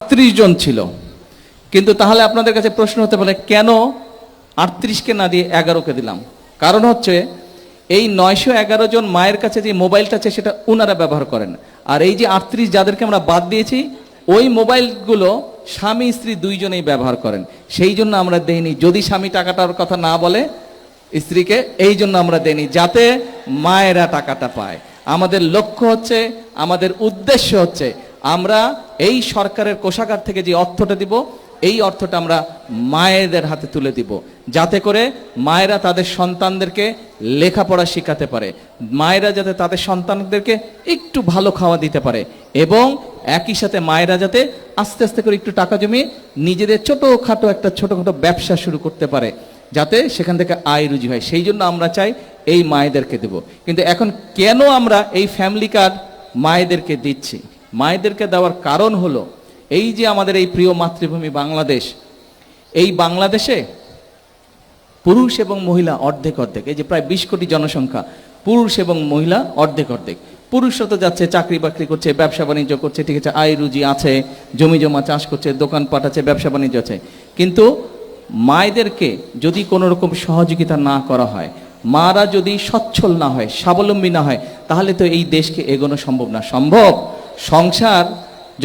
30 জন ছিল, কিন্তু তাহলে আপনাদের কাছে প্রশ্ন হতে পারে কেন 38কে না দিয়ে 11কে দিলাম? কারণ হচ্ছে এই 911 জন মায়ের কাছে যে মোবাইলটা আছে সেটা ওনারা ব্যবহার করেন, আর এই যে 38 যাদেরকে আমরা বাদ দিয়েছি ওই মোবাইলগুলো স্বামী স্ত্রী দুইজনেই ব্যবহার করেন, সেই জন্য আমরা দেইনি। যদি স্বামী টাকাটার কথা না বলে স্ত্রীকে, এই জন্য আমরা দেইনি যাতে মায়েরা টাকাটা পায়। আমাদের লক্ষ্য হচ্ছে, আমাদের উদ্দেশ্য হচ্ছে আমরা এই সরকারের কোষাগার থেকে যে অর্থটা দিব এই অর্থটা আমরা মায়েদের হাতে তুলে দিব, যাতে করে মায়েরা তাদের সন্তানদেরকে লেখাপড়া শেখাতে পারে, মায়েরা যাতে তাদের সন্তানদেরকে একটু ভালো খাওয়া দিতে পারে, এবং একই সাথে মায়েরা যাতে আস্তে আস্তে করে একটু টাকা জমিয়ে নিজেদের ছোটোখাটো একটা ছোটোখাটো ব্যবসা শুরু করতে পারে, যাতে সেখান থেকে আয় রুজি হয়। সেই জন্য আমরা চাই এই মায়েদেরকে দেব। কিন্তু এখন কেন আমরা এই ফ্যামিলি কার্ড মায়েদেরকে দিচ্ছি? মায়েদেরকে দেওয়ার কারণ হলো এই যে আমাদের এই প্রিয় মাতৃভূমি বাংলাদেশ, এই বাংলাদেশে পুরুষ এবং মহিলা অর্ধেক অর্ধেক, এই যে প্রায় 20 কোটি জনসংখ্যা, পুরুষ এবং মহিলা অর্ধেক অর্ধেক। পুরুষরা তো যাচ্ছে চাকরি বাকরি করছে, ব্যবসা বাণিজ্য করছে, ঠিক আছে, আয় রুজি আছে, জমি জমা চাষ করছে, দোকানপাট আছে, ব্যবসা বাণিজ্য আছে। কিন্তু মায়েদেরকে যদি কোনো রকম সহযোগিতা না করা হয়, মারা যদি সচ্ছল না হয়, স্বাবলম্বী না হয়, তাহলে তো এই দেশকে এগোনো সম্ভব না। সম্ভব? সংসার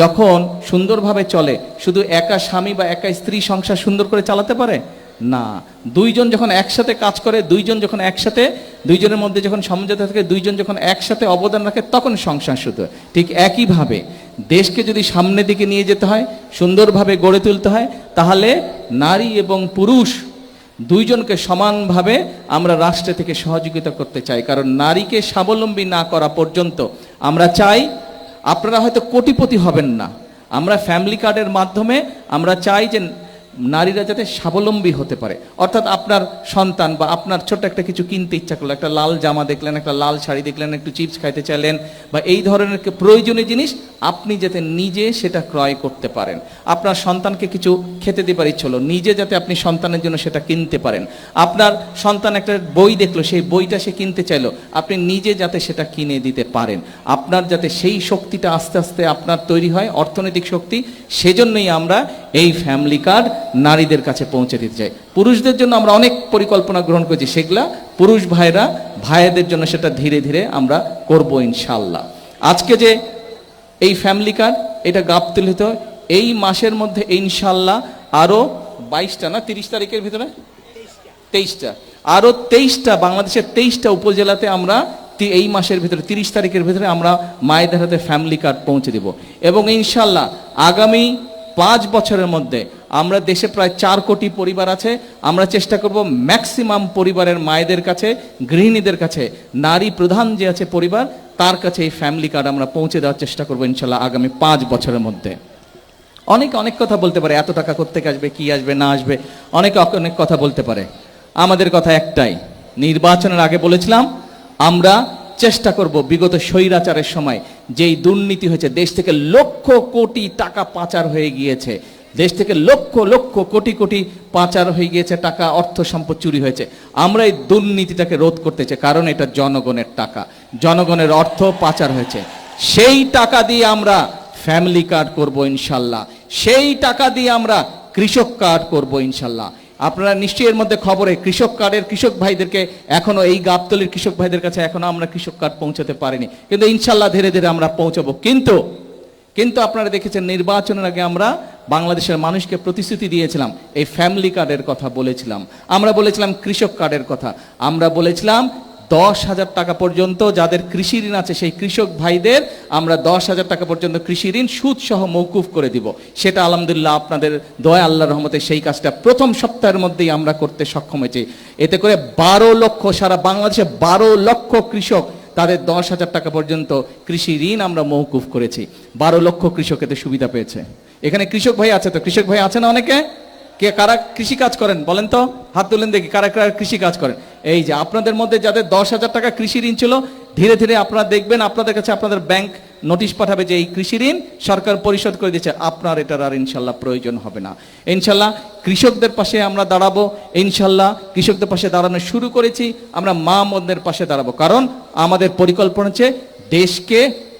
যখন সুন্দরভাবে চলে, শুধু একা স্বামী বা একা স্ত্রী সংসার সুন্দর করে চালাতে পারে না। দুইজন যখন একসাথে কাজ করে, দুইজন যখন একসাথে, দুইজনের মধ্যে যখন সমঝোতা থাকে, দুইজন যখন একসাথে অবদান রাখে, তখন সংসার শুধু। ঠিক একইভাবে দেশকে যদি সামনের দিকে নিয়ে যেতে হয়, সুন্দরভাবে গড়ে তুলতে হয়, তাহলে নারী এবং পুরুষ দুইজনকে সমানভাবে আমরা রাষ্ট্র থেকে সহযোগিতা করতে চাই। কারণ নারীকে স্বাবলম্বী না করা পর্যন্ত আমরা চাই, আপনারা হয়তো কোটিপতি হবেন না, আমরা ফ্যামিলি কার্ডের মাধ্যমে আমরা চাই যে নারীরা যাতে স্বাবলম্বী হতে পারে। অর্থাৎ আপনার সন্তান বা আপনার ছোট্ট একটা কিছু কিনতে ইচ্ছা করলো, একটা লাল জামা দেখলেন, একটা লাল শাড়ি দেখলেন, একটু চিপস খাইতে চাইলেন, বা এই ধরনের প্রয়োজনীয় জিনিস আপনি যাতে নিজে সেটা ক্রয় করতে পারেন। আপনার সন্তানকে কিছু খেতে দেবার ইচ্ছে হলো, নিজে যাতে আপনি সন্তানের জন্য সেটা কিনতে পারেন। আপনার সন্তান একটা বই দেখলো, সেই বইটা সে কিনতে চাইলো, আপনি নিজে যাতে সেটা কিনে দিতে পারেন। আপনার যাতে সেই শক্তিটা আস্তে আস্তে আপনার তৈরি হয়, অর্থনৈতিক শক্তি, সেজন্যই আমরা এই ফ্যামিলি কার্ড নারীদের কাছে পৌঁছে দিতে চাই। পুরুষদের জন্য আমরা অনেক পরিকল্পনা গ্রহণ করেছি, সেগুলা পুরুষ ভাইদের জন্য সেটা ধীরে ধীরে আমরা করব ইনশাল্লাহ। আজকে যে এই ফ্যামিলি কার্ড, এটা গাবতলীতে এই মাসের মধ্যে ইনশাল্লাহ আরো 22টা না 30 তারিখের ভিতরে 23টা, আরো 23টা, বাংলাদেশের 23টা উপজেলাতে আমরা এই মাসের ভিতরে 30 তারিখের ভিতরে আমরা মায়েদের হাতে ফ্যামিলি কার্ড পৌঁছে দিব। এবং ইনশাল্লাহ আগামী 5 বছরের মধ্যে আমরা দেশে প্রায় 4 কোটি পরিবার আছে, আমরা চেষ্টা করব ম্যাক্সিমাম পরিবারের মায়েদের কাছে, গৃহিণীদের কাছে, নারী প্রধান যে আছে পরিবার, তার কাছে এই ফ্যামিলি কার্ড আমরা পৌঁছে দেওয়ার চেষ্টা করবো ইনশাল্লাহ আগামী 5 বছরের মধ্যে। অনেকে অনেক কথা বলতে পারে, এত টাকা কোত্থেকে আসবে, কি আসবে না আসবে, অনেকে অনেক কথা বলতে পারে। আমাদের কথা একটাই, নির্বাচনের আগে বলেছিলাম আমরা চেষ্টা করব বিগত স্বৈরাচারের সময় যেই দুর্নীতি হয়েছে, দেশ থেকে লক্ষ কোটি টাকা পাচার হয়ে গিয়েছে, দেশ থেকে লক্ষ লক্ষ কোটি কোটি পাচার হয়ে গিয়েছে, টাকা অর্থ সম্পদ চুরি হয়েছে, আমরা এই দুর্নীতিটাকে রোধ করতে চাই। কারণ এটা জনগণের টাকা, জনগণের অর্থ পাচার হয়েছে। সেই টাকা দিয়ে আমরা ফ্যামিলি কার্ড করব ইনশাল্লাহ, সেই টাকা দিয়ে আমরা কৃষক কার্ড করব ইনশাল্লাহ। আপনারা নিশ্চয়ই এর মধ্যে খবরে কৃষক কার্ডের কৃষক ভাইদেরকে এখনো, এই গাবতলীর কৃষক ভাইদের কাছে এখনো আমরা কৃষক কার্ড পৌঁছাতে পারিনি, কিন্তু ইনশাল্লাহ ধীরে ধীরে আমরা পৌঁছাবো। কিন্তু আপনারা দেখেছেন নির্বাচনের আগে আমরা বাংলাদেশের মানুষকে প্রতিশ্রুতি দিয়েছিলাম, এই ফ্যামিলি কার্ডের কথা বলেছিলাম, আমরা বলেছিলাম কৃষক কার্ডের কথা, আমরা বলেছিলাম 10,000 টাকা পর্যন্ত যাদের কৃষি ঋণ আছে সেই কৃষক ভাইদের আমরা 10,000 টাকা পর্যন্ত কৃষি ঋণ সুদ সহ মৌকুফ করে দিব। সেটা আলহামদুলিল্লাহ আপনাদের দয়া, আল্লাহর রহমতে সেই কাজটা প্রথম সপ্তাহের মধ্যেই আমরা করতে সক্ষম হয়েছি। এতে করে 12 লক্ষ, সারা বাংলাদেশে 12 লক্ষ কৃষক তাদের 10,000 টাকা পর্যন্ত কৃষি ঋণ আমরা মৌকুফ করেছি। 12 লক্ষ কৃষক এতে সুবিধা পেয়েছে। এখানে কৃষক ভাই আছে তো? কৃষক ভাই আছে না অনেকে? কে কারা কৃষি কাজ করেন বলেন তো, হাত তুলেন দেখি, কারা কারা কৃষি কাজ করেন। এই যে আপনাদের মধ্যে যাদের 10,000 টাকা কৃষি ঋণ ছিল, ধীরে ধীরে আপনারা দেখবেন আপনাদের কাছে আপনাদের ব্যাংক নোটিশ পাঠাবে যে এই কৃষি ঋণ সরকার পরিশোধ করে দিচ্ছে, আপনার এটার আর ইনশাল্লাহ প্রয়োজন হবে না। ইনশাল্লাহ কৃষকদের পাশে আমরা দাঁড়াবো, ইনশাল্লাহ কৃষকদের পাশে দাঁড়ানো শুরু করেছি, আমরা মা বোনদের পাশে দাঁড়াবো। কারণ আমাদের পরিকল্পনা হচ্ছে দেশকে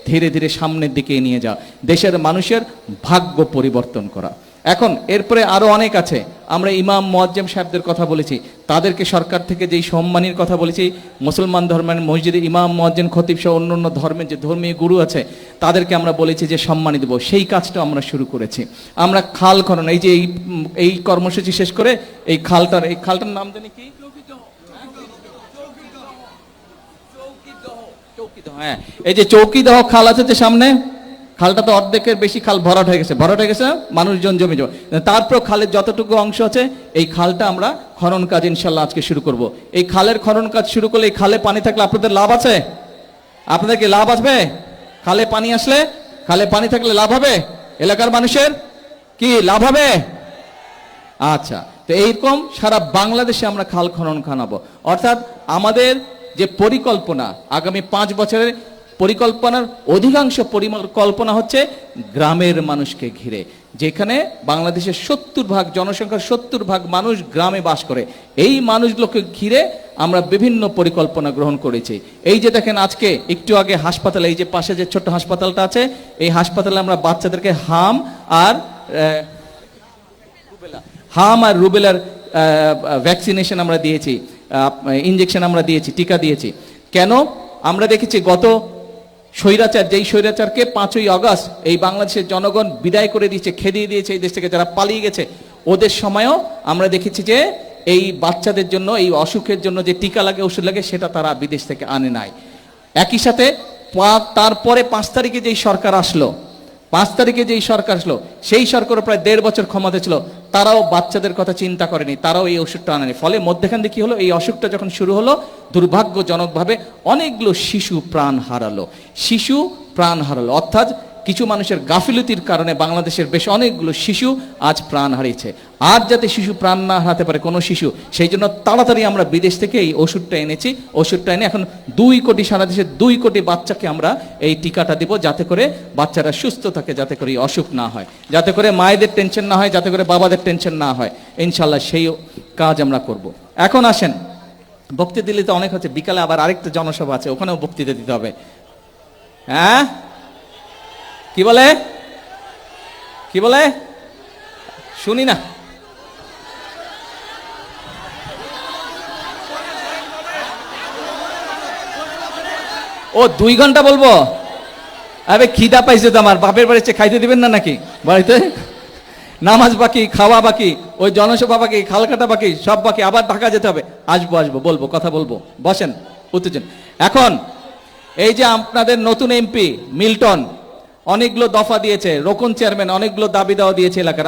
ধীরে ধীরে সামনের দিকে নিয়ে যাওয়া, দেশের মানুষের ভাগ্য পরিবর্তন করা। এখন এরপরে আরো অনেক আছে। আমরা ইমাম মুয়াজ্জিম সাহেবদের কথা বলেছি, তাদেরকে সরকার থেকে যেই সম্মানের কথা বলেছি, মুসলমান ধর্মের মসজিদে ইমাম মুয়াজ্জিন খতিব সহ অন্যান্য ধর্মের যে ধর্মীয় গুরু আছে তাদেরকে আমরা বলেছি যে সম্মানী দেব, সেই কাজটা আমরা শুরু করেছি। আমরা খাল খনন, এই যে এই কর্মসূচি শেষ করে এই খালটার নাম জানি কি, হ্যাঁ, এই যে চৌকিদহ খাল আছে যে সামনে, খালটা তো অর্ধেকের বেশি খাল ভরাট হয়ে গেছে না, মানুষজন জমে যাবে। তারপর খালের যতটুকু অংশ আছে এই খালটা আমরা খনন কাজ ইনশাল্লাহ আজকে শুরু করব। এই খালের খনন কাজ শুরু করলে, এই খালে পানি থাকলে আপনাদের লাভ আছে? আপনাদের কি লাভ আসবে? খালে পানি আসলে, খালে পানি থাকলে লাভ হবে? এলাকার মানুষের কি লাভ হবে? আচ্ছা, তো এইরকম সারা বাংলাদেশে আমরা খাল খনন খানাবো। অর্থাৎ আমাদের যে পরিকল্পনা, আগামী 5 বছরের পরিকল্পনার অধিকাংশ পরিকল্পনা হচ্ছে গ্রামের মানুষকে ঘিরে, যেখানে বাংলাদেশের 70% জনসংখ্যার 70% মানুষ গ্রামে বাস করে। এই মানুষগুলোকে ঘিরে আমরা বিভিন্ন পরিকল্পনা গ্রহণ করেছি। এই যে দেখেন আজকে একটু আগে হাসপাতালে, এই যে পাশে যে ছোট্ট হাসপাতালটা আছে, এই হাসপাতালে আমরা বাচ্চাদেরকে হাম আর রুবেলার ভ্যাকসিনেশন আমরা দিয়েছি, ইনজেকশন আমরা দিয়েছি, টিকা দিয়েছি। কেন? আমরা দেখেছি গত স্বৈরাচার, যেই স্বৈরাচারকে 5ই আগস্ট এই বাংলাদেশের জনগণ বিদায় করে দিয়েছে, খেদিয়ে দিয়েছে এই দেশ থেকে, যারা পালিয়ে গেছে, ওদের সময়ও আমরা দেখেছি যে এই বাচ্চাদের জন্য, এই অসুখের জন্য যে টিকা লাগে, ওষুধ লাগে, সেটা তারা বিদেশ থেকে আনে নাই। একই সাথে তারপরে 5 তারিখে যেই সরকার আসলো, 5 তারিখে যেই সরকার আসলো, সেই সরকার প্রায় 1.5 বছর ক্ষমতা ছিল, তারাও বাচ্চাদের কথা চিন্তা করেনি, তারাও এই ওষুধটা আনেনি। ফলে মধ্যখান দিয়ে কি হলো, এই অসুখটা যখন শুরু হলো, দুর্ভাগ্যজনকভাবে অনেকগুলো শিশু প্রাণ হারালো। অর্থাৎ কিছু মানুষের গাফিলতির কারণে বাংলাদেশের বেশ অনেকগুলো শিশু আজ প্রাণ হারিয়েছে। আর যাতে শিশু প্রাণ না হারাতে পারে কোনো শিশু, সেই জন্য তাড়াতাড়ি আমরা বিদেশ থেকে এই ওষুধটা এনেছি। ওষুধটা এনে এখন 2 কোটি, সারা দেশে 2 কোটি বাচ্চাকে আমরা এই টিকাটা দিব, যাতে করে বাচ্চারা সুস্থ থাকে, যাতে করে এই অসুখ না হয়, যাতে করে মায়েদের টেনশন না হয়, যাতে করে বাবাদের টেনশন না হয়। ইনশাল্লাহ সেই কাজ আমরা করব। এখন আসেন, বক্তৃতা দিলে তো অনেক হচ্ছে, বিকালে আবার আরেকটা জনসভা আছে, ওখানেও বক্তৃতা দিতে হবে। হ্যাঁ, কি বলে শুনি না। ও 2 ঘন্টা বলবো? আরে খিদা পাইছে তো আমার, বাপের বাড়িতে খাইতে দিবেন না নাকি? বাড়িতে নামাজ বাকি, খাওয়া বাকি, ওই জনসভা বাকি, খাল কাটা বাকি, সব বাকি, আবার ঢাকা যেতে হবে। আসবো বলবো, কথা বলবো, বসেন উত্তেজন। এখন এই যে আপনাদের নতুন এমপি মিল্টন অনেকগুলো দফা দিয়েছে, রোকন চেয়ারম্যান অনেকগুলো দাবি দেওয়া দিয়েছে এলাকার।